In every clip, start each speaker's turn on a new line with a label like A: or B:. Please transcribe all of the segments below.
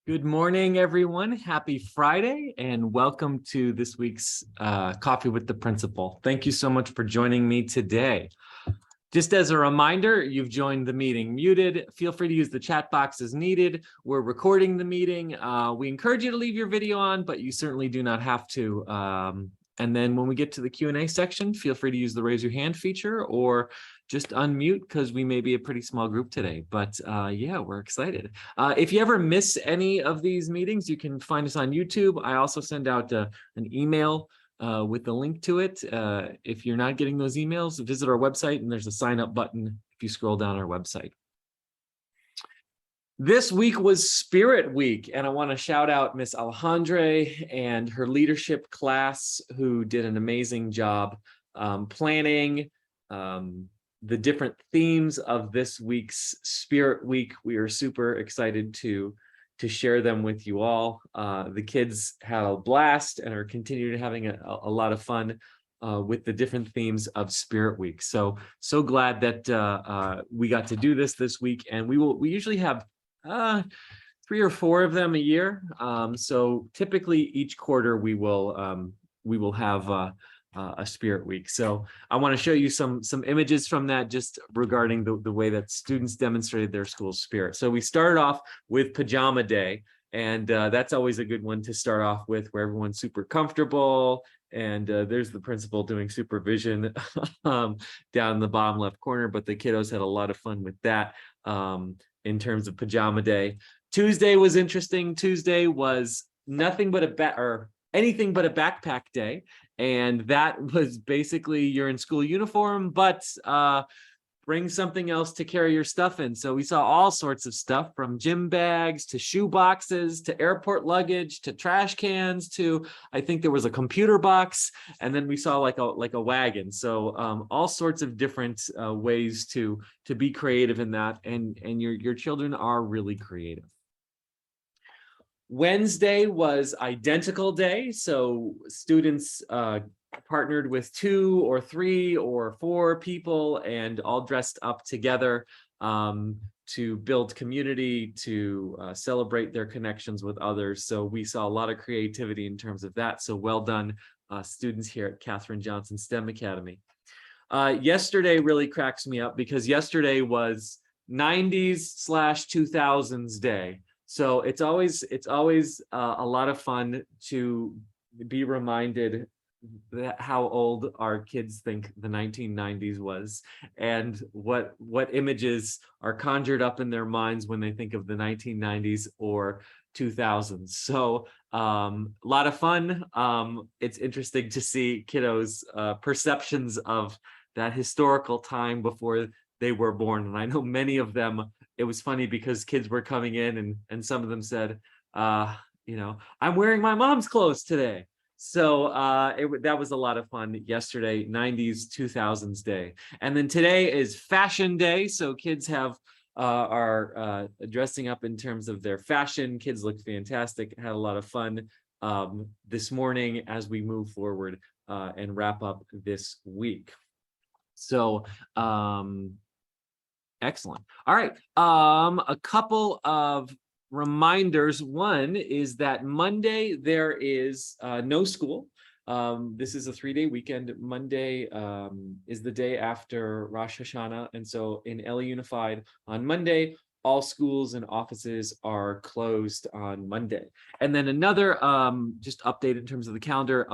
A: Good morning, everyone. Happy Friday, and welcome to this week's Coffee with the Principal. Thank you so much for joining me today. Just as a reminder, you've joined the meeting muted. Feel free to use the chat box as needed. We're recording the meeting. We encourage you to leave your video on, but you certainly do not have to. And then when we get to the Q&A section, feel free to use the raise your hand feature or just unmute because we may be a pretty small group today. But yeah, we're excited. If you ever miss any of these meetings, you can find us on YouTube. I also send out an email with the link to it. If you're not getting those emails, visit our website and there's a sign up button if you scroll down our website. This week was Spirit Week, and I want to shout out Miss Alejandre and her leadership class who did an amazing job planning the different themes of this week's Spirit Week. We are super excited to share them with you all. The kids had a blast and are continuing having a lot of fun with the different themes of Spirit Week. So glad that we got to do this week, and we usually have 3 or 4 of them a year. So typically each quarter we will have a Spirit Week. So I want to show you some images from that just regarding the way that students demonstrated their school spirit. So we started off with Pajama Day, and that's always a good one to start off with, where everyone's super comfortable. And there's the principal doing supervision down in the bottom left corner, but the kiddos had a lot of fun with that in terms of Pajama Day. Tuesday was interesting. Tuesday was anything but a backpack day. And that was basically you're in school uniform, but bring something else to carry your stuff in. So we saw all sorts of stuff, from gym bags to shoe boxes to airport luggage to trash cans to, I think there was a computer box, and then we saw like a wagon. So all sorts of different ways to be creative in that, and your children are really creative. Wednesday was Identical Day, so students partnered with 2 or 3 or 4 people and all dressed up together to build community, to celebrate their connections with others. So we saw a lot of creativity in terms of that. So well done, students here at Katherine Johnson STEM Academy. Yesterday really cracks me up because yesterday was 90s/2000s day. So it's always a lot of fun to be reminded that how old our kids think the 1990s was, and what images are conjured up in their minds when they think of the 1990s or 2000s. So a lot of fun. It's interesting to see kiddos' perceptions of that historical time before they were born. And I know many of them, it was funny because kids were coming in and some of them said, I'm wearing my mom's clothes today. So that was a lot of fun yesterday, 90s, 2000s day. And then today is Fashion Day. So kids are dressing up in terms of their fashion. Kids look fantastic, had a lot of fun this morning as we move forward and wrap up this week. So excellent. All right. A couple of reminders. One is that Monday there is no school. This is a 3-day weekend. Monday is the day after Rosh Hashanah. And so in LA Unified on Monday, all schools and offices are closed on Monday. And then another just update in terms of the calendar.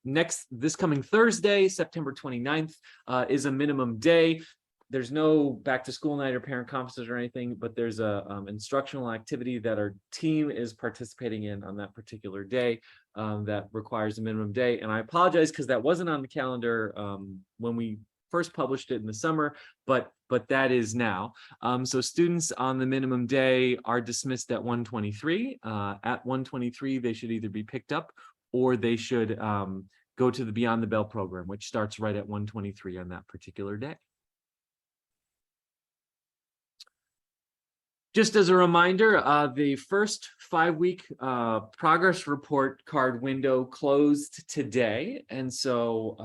A: This coming Thursday, September 29th, is a minimum day. There's no back to school night or parent conferences or anything, but there's a instructional activity that our team is participating in on that particular day that requires a minimum day. And I apologize because that wasn't on the calendar when we first published it in the summer, but that is now. So students on the minimum day are dismissed at 1:23. At 1:23, they should either be picked up or they should go to the Beyond the Bell program, which starts right at 1:23 on that particular day. Just as a reminder, the first 5-week progress report card window closed today. And so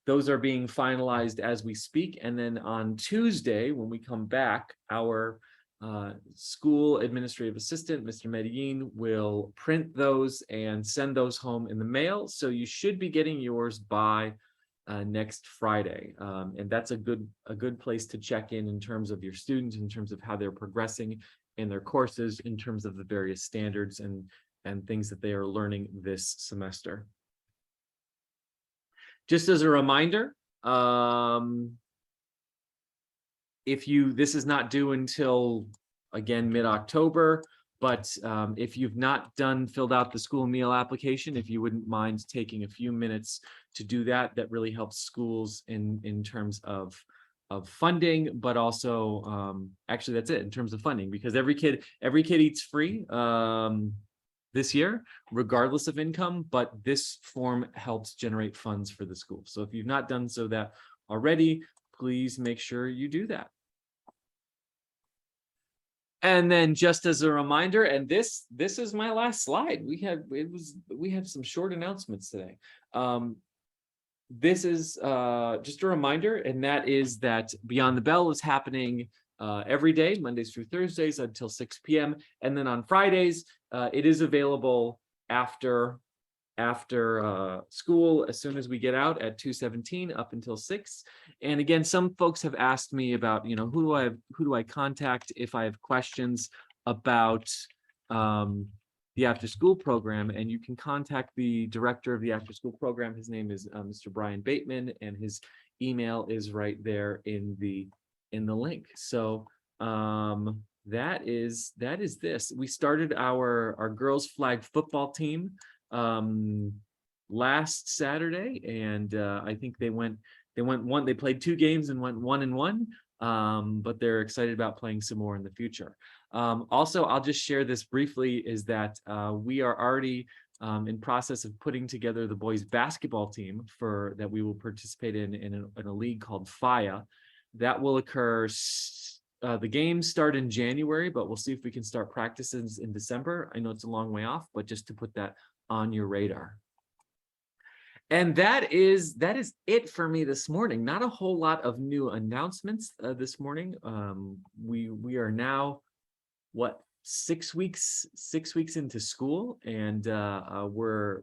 A: those are being finalized as we speak. And then on Tuesday, when we come back, our school administrative assistant, Mr. Medellin, will print those and send those home in the mail. So you should be getting yours by next Friday. And that's a good place to check in terms of your students, in terms of how they're progressing in their courses, in terms of the various standards and things that they are learning this semester. Just as a reminder, this is not due until, again, mid-October, but if you've not filled out the school meal application, if you wouldn't mind taking a few minutes to do that, that really helps schools in terms of funding, but also actually that's it in terms of funding, because every kid eats free this year, regardless of income, but this form helps generate funds for the school. So if you've not done so that already, please make sure you do that. And then just as a reminder, and this is my last slide. We have some short announcements today. This is just a reminder, and that is that Beyond the Bell is happening every day, Mondays through Thursdays until 6 p.m. And then on Fridays, it is available after school, as soon as we get out at 2:17 up until 6. And again, some folks have asked me about, who do I contact if I have questions about the after school program, and you can contact the director of the after school program. His name is Mr. Brian Bateman, and his email is right there in the link. So that is this. We started our girls flag football team last Saturday, and I think they played 2 games and went 1-1, but they're excited about playing some more in the future. Also, I'll just share this briefly, is that we are already in process of putting together the boys basketball team that we will participate in a league called FIA. That will occur. The games start in January, but we'll see if we can start practices in December. I know it's a long way off, but just to put that on your radar. And that is it for me this morning. Not a whole lot of new announcements this morning. We are now, 6 weeks into school, and we're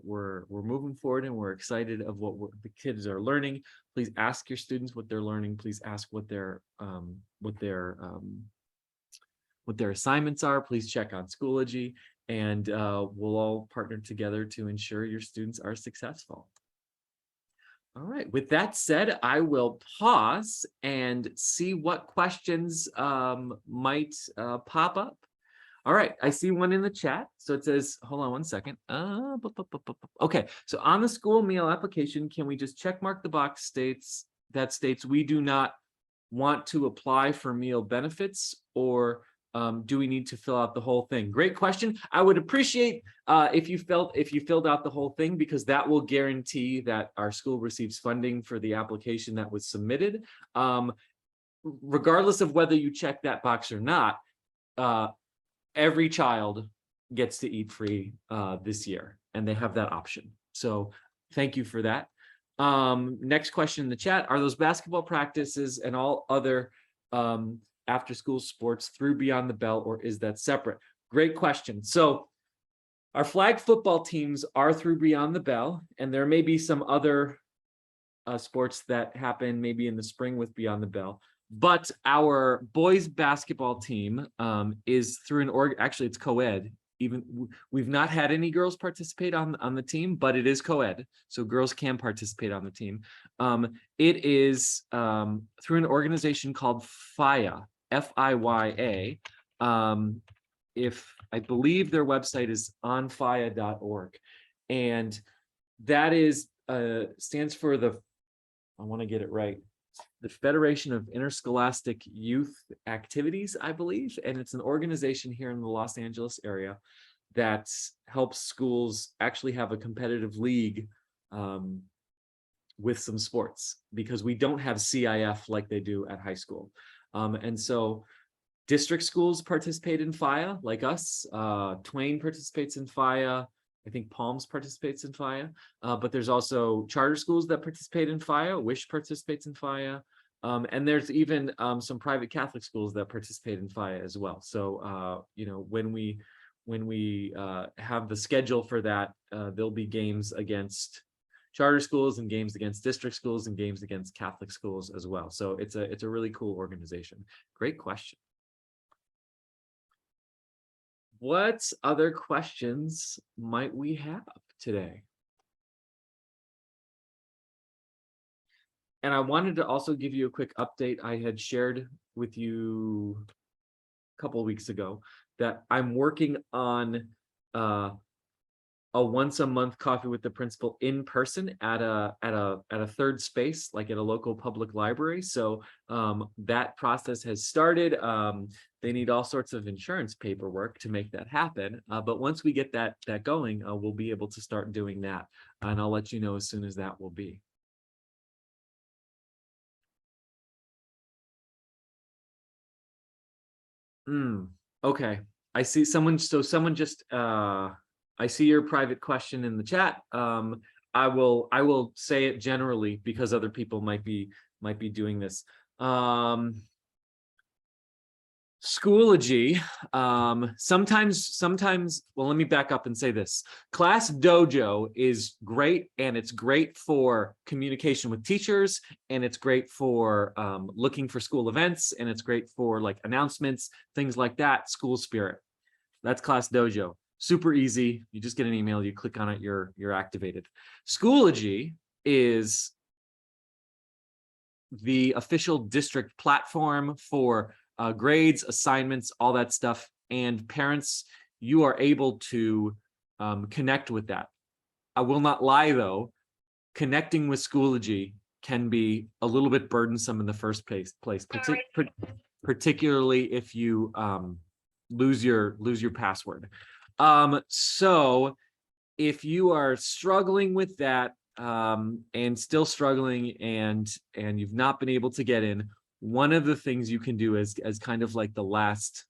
A: moving forward, and we're excited of what the kids are learning. Please ask your students what they're learning. Please ask what their assignments are. Please check on Schoology, and we'll all partner together to ensure your students are successful. All right, with that said, I will pause and see what questions might pop up. All right, I see one in the chat. So it says, hold on one second. Okay, so on the school meal application, can we just check mark the box that states we do not want to apply for meal benefits, or do we need to fill out the whole thing? Great question. I would appreciate if you filled out the whole thing, because that will guarantee that our school receives funding for the application that was submitted. Regardless of whether you check that box or not, every child gets to eat free this year, and they have that option. So thank you for that. Next question in the chat: are those basketball practices and all other after school sports through Beyond the Bell, or is that separate? Great question. So our flag football teams are through Beyond the Bell, and there may be some other sports that happen maybe in the spring with Beyond the Bell. But our boys basketball team is through actually it's co-ed. Even we've not had any girls participate on the team, but it is co-ed, so girls can participate on the team. It is through an organization called FIA, FIYA. If I believe their website is onfia.org, and that is stands for I want to get it right, the Federation of Interscholastic Youth Activities, I believe. And it's an organization here in the Los Angeles area that helps schools actually have a competitive league with some sports, because we don't have CIF like they do at high school. And so district schools participate in FIA, like us. Twain participates in FIA. I think Palms participates in FIA, but there's also charter schools that participate in FIA. Wish participates in FIA. And there's even some private Catholic schools that participate in FIA as well. So, you know, when we have the schedule for that, there'll be games against charter schools and games against district schools and games against Catholic schools as well. So it's a really cool organization. Great question. What other questions might we have today? And I wanted to also give you a quick update. I had shared with you a couple of weeks ago that I'm working on a once a month coffee with the principal in person at a third space, like at a local public library. So that process has started. They need all sorts of insurance paperwork to make that happen. But once we get that going, we'll be able to start doing that. And I'll let you know as soon as that will be. Okay. I see someone. So someone just I see your private question in the chat. I will say it generally because other people might be doing this. Schoology, sometimes, well, let me back up and say this. Class Dojo is great, and it's great for communication with teachers, and it's great for looking for school events, and it's great for like announcements, things like that. School Spirit, that's Class Dojo. Super easy. You just get an email, you click on it, you're activated. Schoology is the official district platform for grades, assignments, all that stuff. And parents, you are able to connect with that. I will not lie, though, connecting with Schoology can be a little bit burdensome in the first place, particularly if you lose your password. So if you are struggling with that and still struggling and you've not been able to get in, one of the things you can do as kind of like the last,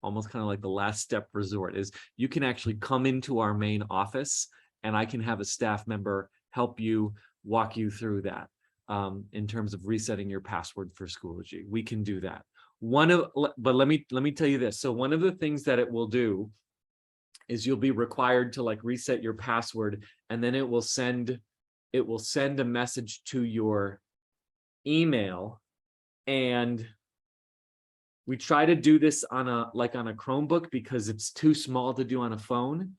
A: almost kind of like the last step resort, is you can actually come into our main office and I can have a staff member help you, walk you through that in terms of resetting your password for Schoology. We can do that. But let me tell you this. So one of the things that it will do is you'll be required to like reset your password, and then it will send a message to your email. And we try to do this on a Chromebook because it's too small to do on a phone.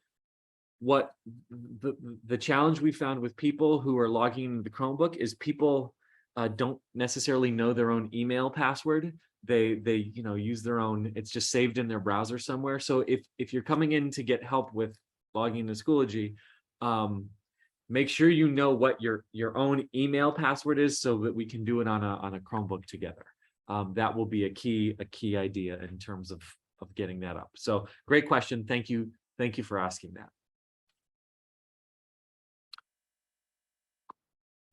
A: What the challenge we found with people who are logging into the Chromebook is people don't necessarily know their own email password. They use their own, it's just saved in their browser somewhere. So if you're coming in to get help with logging into Schoology, make sure you know what your own email password is so that we can do it on a Chromebook together. That will be a key idea in terms of getting that up. So great question. Thank you for asking that.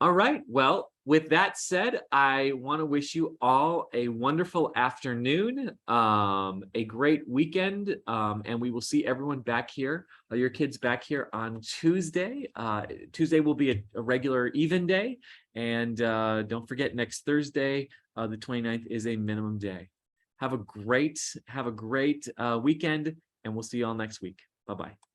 A: All right. Well, with that said, I want to wish you all a wonderful afternoon, a great weekend, and we will see everyone back here, your kids back here on Tuesday. Tuesday will be a regular even day, and don't forget next Thursday, the 29th, is a minimum day. Have a great weekend, and we'll see you all next week. Bye-bye.